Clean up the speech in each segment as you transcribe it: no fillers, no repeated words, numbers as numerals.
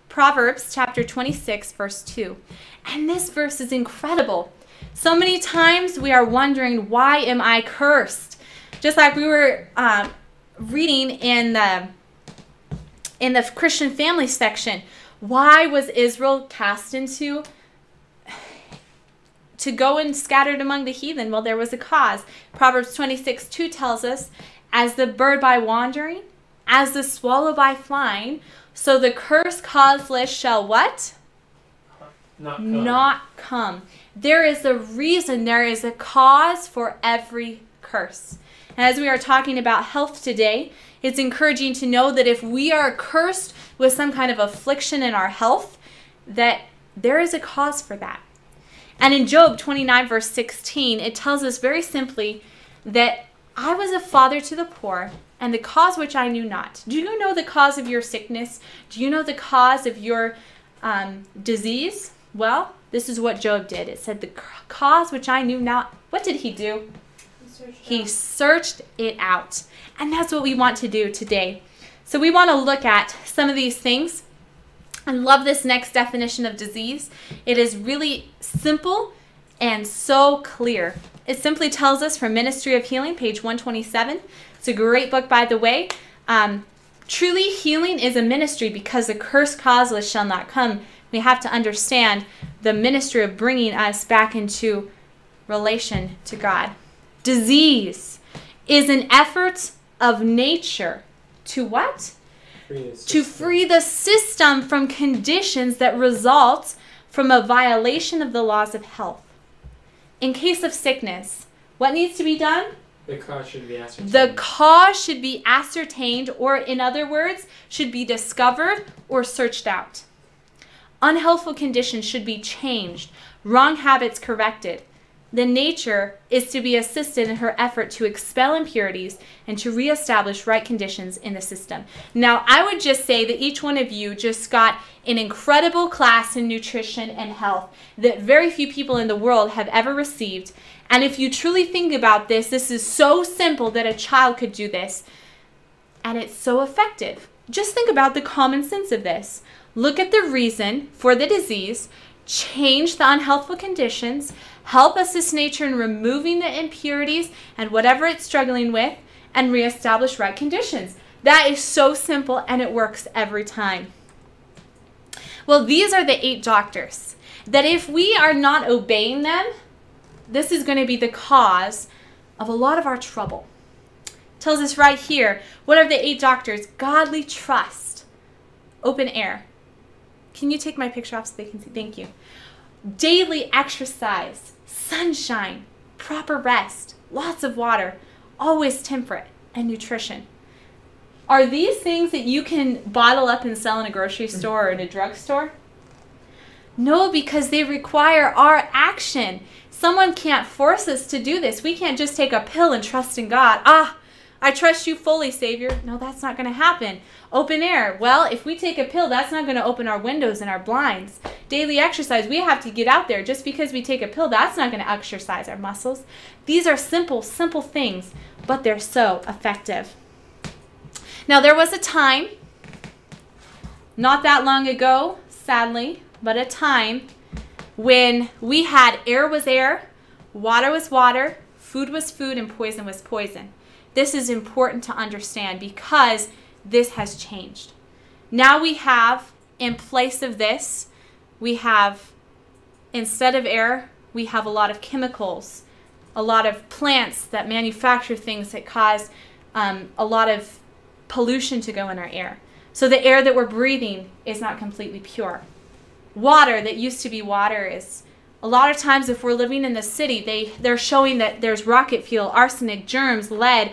Proverbs chapter 26, verse 2. And this verse is incredible. So many times we are wondering, why am I cursed? Just like we were reading in the Christian family section. Why was Israel cast into to go and scattered among the heathen? Well, there was a cause. Proverbs 26:2 tells us, as the bird by wandering, as the swallow by flying, so the curse causeless shall what? Not come. There is a reason, there is a cause for every curse. And as we are talking about health today, it's encouraging to know that if we are cursed with some kind of affliction in our health, that there is a cause for that. And in Job 29, verse 16, it tells us very simply that I was a father to the poor, and the cause which I knew not. Do you know the cause of your sickness? Do you know the cause of your disease? Well, this is what Job did. It said, the cause which I knew not. What did he do? He searched it out. And that's what we want to do today. So we want to look at some of these things. I love this next definition of disease. It is really simple and so clear. It simply tells us from Ministry of Healing, page 127. It's a great book, by the way. Truly, healing is a ministry because the curse causeless shall not come. We have to understand the ministry of bringing us back into relation to God. Disease is an effort of nature to what? To free the system from conditions that result from a violation of the laws of health. In case of sickness, what needs to be done? The cause should be ascertained. The cause should be ascertained, or in other words, should be discovered or searched out. Unhealthful conditions should be changed, wrong habits corrected. The nature is to be assisted in her effort to expel impurities and to reestablish right conditions in the system. Now, I would just say that each one of you just got an incredible class in nutrition and health that very few people in the world have ever received. And if you truly think about this, this is so simple that a child could do this. And it's so effective. Just think about the common sense of this. Look at the reason for the disease, change the unhealthful conditions, help assist nature in removing the impurities and whatever it's struggling with, and reestablish right conditions. That is so simple, and it works every time. Well, these are the 8 doctors that if we are not obeying them, this is going to be the cause of a lot of our trouble. It tells us right here, what are the 8 doctors? Godly trust, open air. Can you take my picture off so they can see? Thank you. Daily exercise, sunshine, proper rest, lots of water, always temperate, and nutrition. Are these things that you can bottle up and sell in a grocery store or in a drugstore? No, because they require our action. Someone can't force us to do this. We can't just take a pill and trust in God. I trust you fully, Savior. No, that's not going to happen. Open air. Well, if we take a pill, that's not going to open our windows and our blinds. Daily exercise. We have to get out there. Just because we take a pill, that's not going to exercise our muscles. These are simple, simple things, but they're so effective. Now, there was a time, not that long ago, sadly, but a time when we had air was air, water was water, food was food, and poison was poison. This is important to understand because this has changed. Now we have, in place of this, we have, instead of air, we have a lot of chemicals, a lot of plants that manufacture things that cause a lot of pollution to go in our air. So the air that we're breathing is not completely pure. Water that used to be water is, a lot of times if we're living in the city, they're showing that there's rocket fuel, arsenic, germs, lead,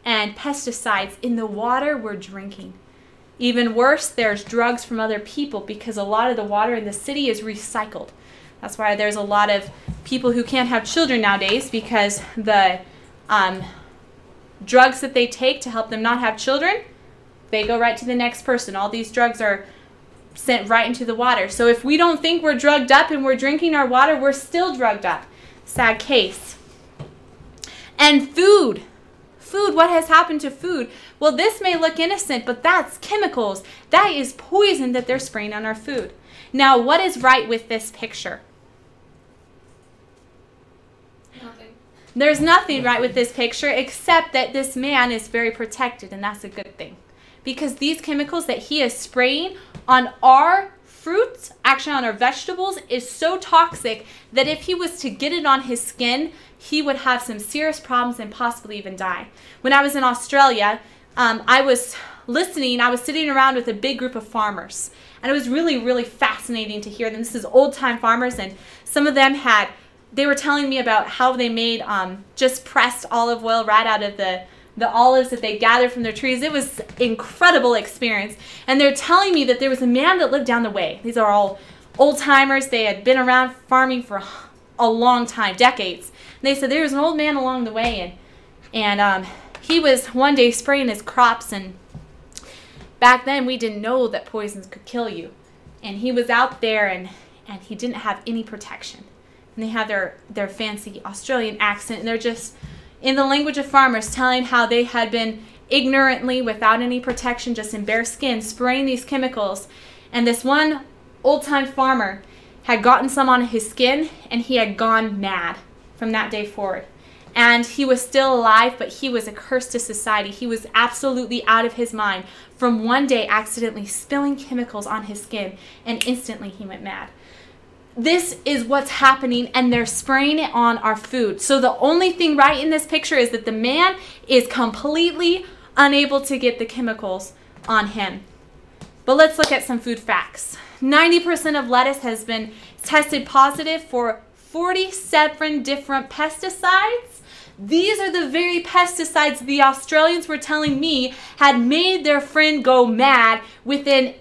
and pesticides in the water we're drinking. Even worse, there's drugs from other people because a lot of the water in the city is recycled. That's why there's a lot of people who can't have children nowadays because the drugs that they take to help them not have children, they go right to the next person. All these drugs are sent right into the water. So if we don't think we're drugged up and we're drinking our water, we're still drugged up. Sad case. And food food. What has happened to food? Well, this may look innocent, but that's chemicals. That is poison that they're spraying on our food. Now, what is right with this picture? Nothing. There's nothing right with this picture except that this man is very protected, and that's a good thing. Because these chemicals that he is spraying on our fruits, actually on our vegetables, is so toxic that if he was to get it on his skin, he would have some serious problems and possibly even die. When I was in Australia, I was sitting around with a big group of farmers. And it was really, really fascinating to hear them. This is old-time farmers, and some of them they were telling me about how they made just pressed olive oil right out of the olives that they gathered from their trees. It was an incredible experience. And they're telling me that there was a man that lived down the way. These are all old-timers. They had been around farming for a long time, decades. And they said there was an old man along the way, and he was one day spraying his crops, and back then we didn't know that poisons could kill you. And he was out there, and he didn't have any protection. And they have their fancy Australian accent, and they're just, in the language of farmers, telling how they had been ignorantly, without any protection, just in bare skin, spraying these chemicals. And this one old-time farmer had gotten some on his skin, and he had gone mad from that day forward. And he was still alive, but he was a curse to society. He was absolutely out of his mind from one day accidentally spilling chemicals on his skin, and instantly he went mad. This is what's happening, and they're spraying it on our food. So the only thing right in this picture is that the man is completely unable to get the chemicals on him. But let's look at some food facts. 90% of lettuce has been tested positive for 47 different pesticides. These are the very pesticides the Australians were telling me had made their friend go mad within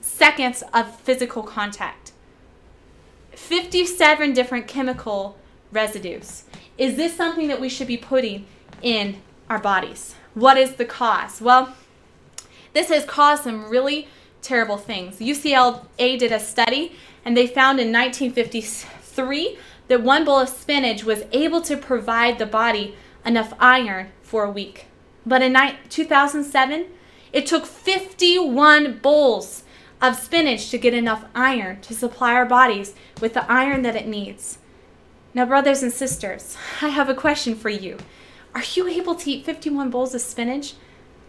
seconds of physical contact. 57 different chemical residues. Is this something that we should be putting in our bodies? What is the cause? Well, this has caused some really terrible things. UCLA did a study, and they found in 1953 that one bowl of spinach was able to provide the body enough iron for a week. But in 2007, it took 51 bowls of spinach to get enough iron to supply our bodies with the iron that it needs. Now, brothers and sisters, I have a question for you. Are you able to eat 51 bowls of spinach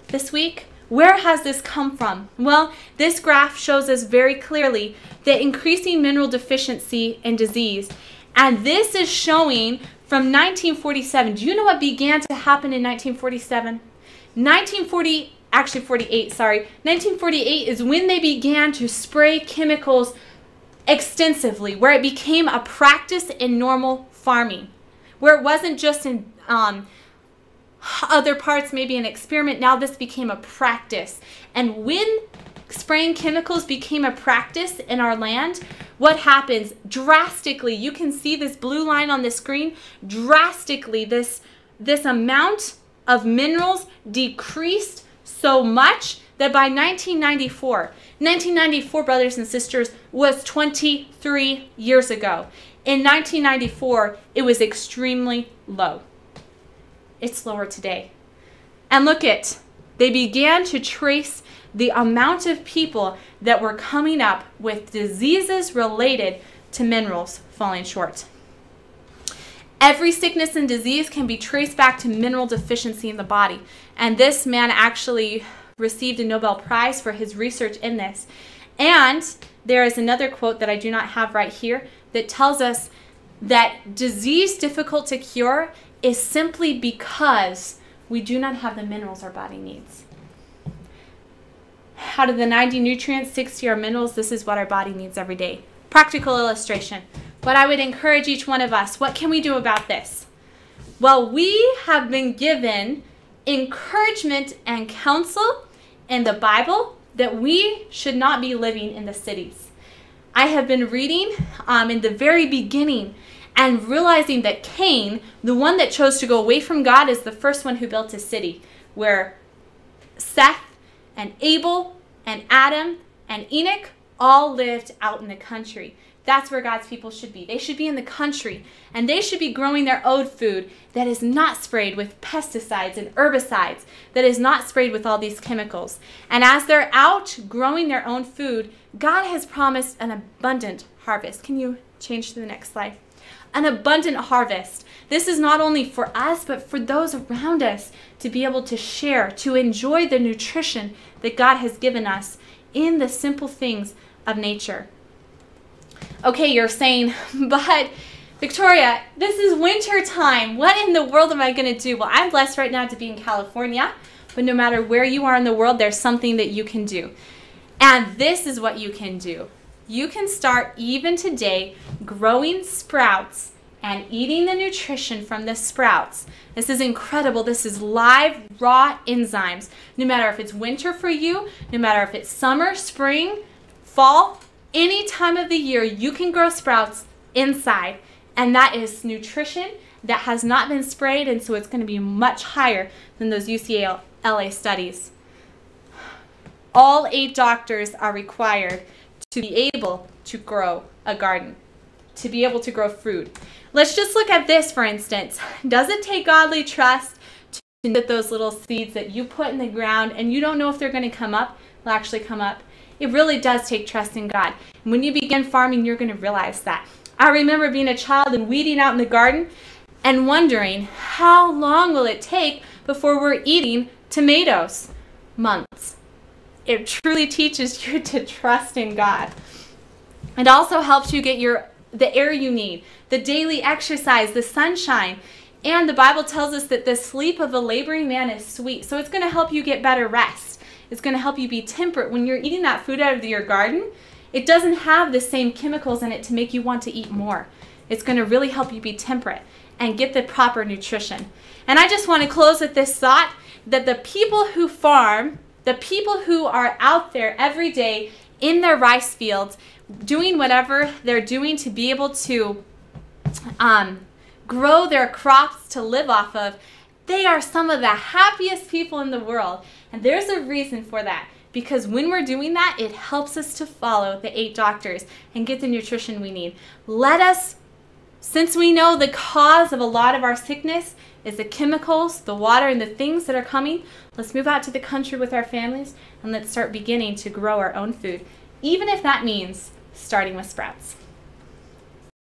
this week? Where has this come from? Well, this graph shows us very clearly the increasing mineral deficiency and disease. And this is showing from 1947. Do you know what began to happen in 1947? 1948 is when they began to spray chemicals extensively, where it became a practice in normal farming, where it wasn't just in other parts, maybe an experiment. Now this became a practice. And when spraying chemicals became a practice in our land, what happens? Drastically, you can see this blue line on the screen, drastically this amount of minerals decreased so much that by 1994, brothers and sisters, was 23 years ago. In 1994, it was extremely low. It's lower today. And look they began to trace the amount of people that were coming up with diseases related to minerals falling short. Every sickness and disease can be traced back to mineral deficiency in the body. And this man actually received a Nobel Prize for his research in this. And there is another quote that I do not have right here that tells us that disease difficult to cure is simply because we do not have the minerals our body needs. Out of the 90 nutrients, 60 are minerals. This is what our body needs every day. Practical illustration. But I would encourage each one of us, what can we do about this? Well, we have been given encouragement and counsel in the Bible that we should not be living in the cities. I have been reading in the very beginning and realizing that Cain, the one that chose to go away from God, is the first one who built a city, where Seth and Abel and Adam and Enoch all lived out in the country. That's where God's people should be. They should be in the country, and they should be growing their own food that is not sprayed with pesticides and herbicides, that is not sprayed with all these chemicals. And as they're out growing their own food, God has promised an abundant harvest. Can you change to the next slide? An abundant harvest. This is not only for us, but for those around us to be able to share, to enjoy the nutrition that God has given us in the simple things of nature. Okay, you're saying, but Victoria, this is winter time. What in the world am I going to do? Well, I'm blessed right now to be in California, but no matter where you are in the world, there's something that you can do. And this is what you can do. You can start even today growing sprouts and eating the nutrition from the sprouts. This is incredible. This is live, raw enzymes. No matter if it's winter for you, no matter if it's summer, spring, fall, any time of the year, you can grow sprouts inside. And that is nutrition that has not been sprayed, and so it's going to be much higher than those UCLA studies. All 8 doctors are required to be able to grow a garden, to be able to grow food. Let's just look at this, for instance. Does it take godly trust to get those little seeds that you put in the ground and you don't know if they're going to come up? They'll actually come up. It really does take trust in God. When you begin farming, you're going to realize that. I remember being a child and weeding out in the garden and wondering, how long will it take before we're eating tomatoes? Months. It truly teaches you to trust in God. It also helps you get the air you need, the daily exercise, the sunshine. And the Bible tells us that the sleep of a laboring man is sweet. So it's going to help you get better rest. It's going to help you be temperate. When you're eating that food out of your garden, it doesn't have the same chemicals in it to make you want to eat more. It's going to really help you be temperate and get the proper nutrition. And I just want to close with this thought that the people who farm, the people who are out there every day in their rice fields, doing whatever they're doing to be able to grow their crops to live off of, they are some of the happiest people in the world. And there's a reason for that. Because when we're doing that, it helps us to follow the 8 doctors and get the nutrition we need. Let us, since we know the cause of a lot of our sickness is the chemicals, the water, and the things that are coming, let's move out to the country with our families and let's start beginning to grow our own food, even if that means starting with sprouts.